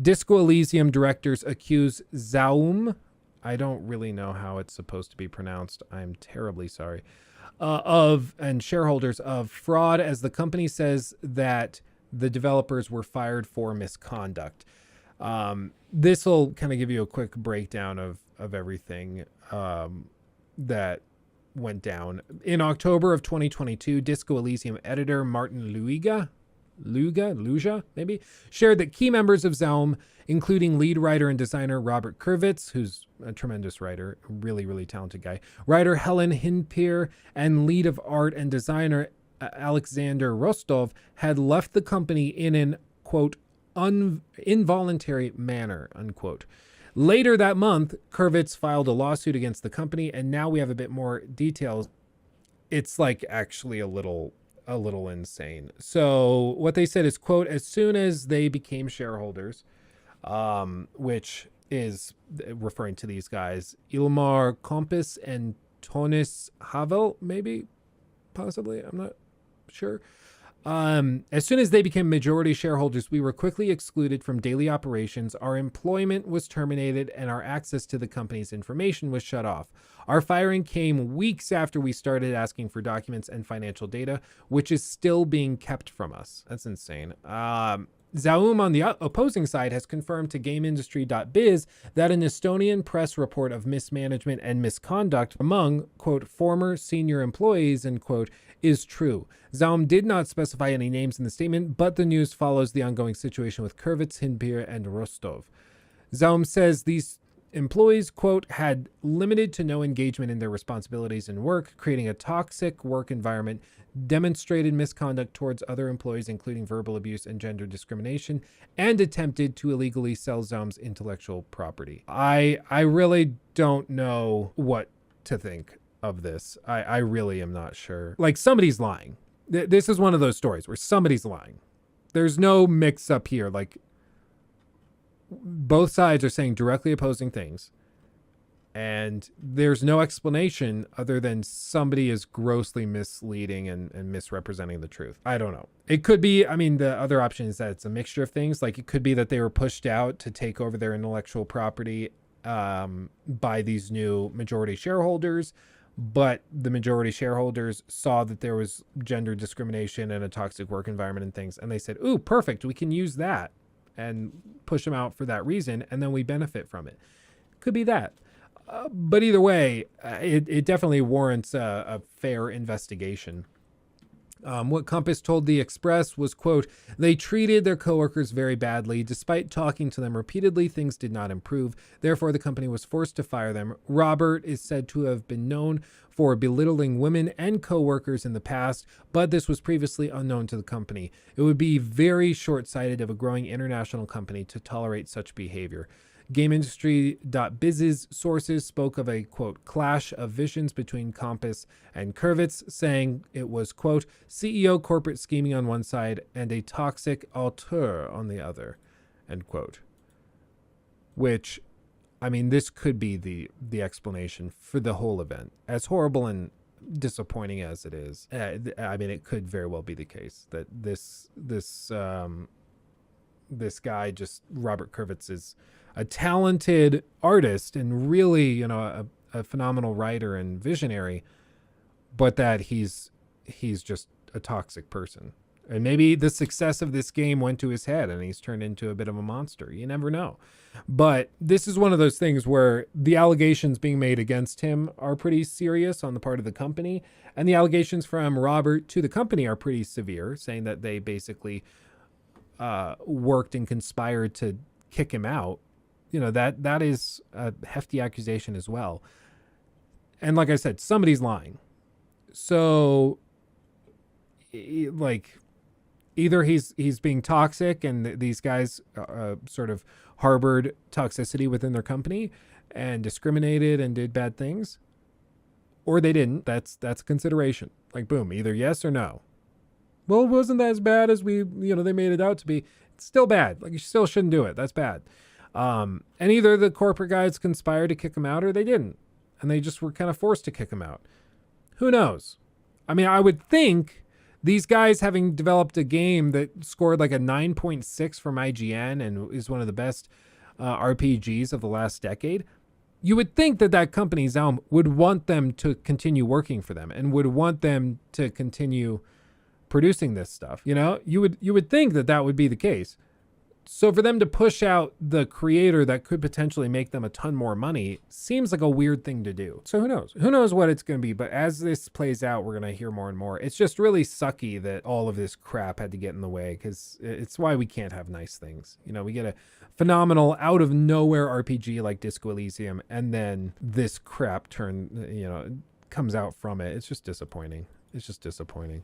Disco Elysium directors accuse Zaum, I don't really know how it's supposed to be pronounced, I'm terribly sorry, and shareholders of fraud, as the company says that the developers were fired for misconduct. This will kind of give you a quick breakdown of everything that went down. In October of 2022, Disco Elysium editor Martin Luja, maybe, shared that key members of Zaum, including lead writer and designer Robert Kurvitz, who's a tremendous writer, really, really talented guy, writer Helen Hinpier, and lead of art and designer Alexander Rostov, had left the company in an, quote, involuntary manner, unquote. Later that month, Kurvitz filed a lawsuit against the company, and now we have a bit more details. It's like actually a little insane. So what they said is, quote, as soon as they became shareholders, which is referring to these guys, Ilmar Kompis and Tonis Havel, maybe, possibly, I'm not sure. As soon as they became majority shareholders, we were quickly excluded from daily operations. Our employment was terminated and our access to the company's information was shut off. Our firing came weeks after we started asking for documents and financial data, which is still being kept from us. That's insane. Zaum, on the opposing side, has confirmed to GameIndustry.biz that an Estonian press report of mismanagement and misconduct among, quote, former senior employees, end quote, is true. Zaum did not specify any names in the statement, but the news follows the ongoing situation with Kurvitz, Hinpier, and Rostov. Zaum says these employees, quote, had limited to no engagement in their responsibilities and work, creating a toxic work environment, demonstrated misconduct towards other employees, including verbal abuse and gender discrimination, and attempted to illegally sell Zaum's intellectual property. I really don't know what to think of this. I really am not sure. Like, somebody's lying. This is one of those stories where somebody's lying. There's no mix up here. Like, both sides are saying directly opposing things, and there's no explanation other than somebody is grossly misleading and misrepresenting the truth. I don't know. It could be, I mean, the other option is that it's a mixture of things. Like, it could be that they were pushed out to take over their intellectual property by these new majority shareholders, but the majority shareholders saw that there was gender discrimination and a toxic work environment and things, and they said, ooh, perfect, we can use that, and push them out for that reason, and then we benefit from it. Could be that. But either way, it definitely warrants a fair investigation. What Compass told The Express was, quote, they treated their coworkers very badly. Despite talking to them repeatedly, things did not improve. Therefore, the company was forced to fire them. Robert is said to have been known for belittling women and coworkers in the past, but this was previously unknown to the company. It would be very short-sighted of a growing international company to tolerate such behavior. GameIndustry.biz's sources spoke of a, quote, clash of visions between Compass and Kurvitz, saying it was, quote, CEO corporate scheming on one side and a toxic auteur on the other, end quote. Which, I mean, this could be the explanation for the whole event. As horrible and disappointing as it is, I mean, it could very well be the case that this guy, just Robert Kurvitz, is a talented artist and really, you know, a phenomenal writer and visionary, but that he's just a toxic person. And maybe the success of this game went to his head and he's turned into a bit of a monster. You never know. But this is one of those things where the allegations being made against him are pretty serious on the part of the company. And the allegations from Robert to the company are pretty severe, saying that they basically worked and conspired to kick him out. You know, that is a hefty accusation as well. And like I said, somebody's lying. So, like, either he's being toxic and these guys sort of harbored toxicity within their company and discriminated and did bad things, or they didn't. That's a consideration. Like, boom, either yes or no. Well, it wasn't as bad as they made it out to be. It's still bad. Like, you still shouldn't do it. That's bad. And either the corporate guys conspired to kick him out or they didn't. And they just were kind of forced to kick him out. Who knows? I mean, I would think These guys, having developed a game that scored like a 9.6 from IGN and is one of the best RPGs of the last decade, you would think that that company, Zelm, would want them to continue working for them and would want them to continue producing this stuff. You know, you would think that that would be the case. So for them to push out the creator that could potentially make them a ton more money seems like a weird thing to do. So who knows? Who knows what it's going to be? But as this plays out, we're going to hear more and more. It's just really sucky that all of this crap had to get in the way, because it's why we can't have nice things. You know, we get a phenomenal out of nowhere RPG like Disco Elysium, and then this crap comes out from it. It's just disappointing. It's just disappointing.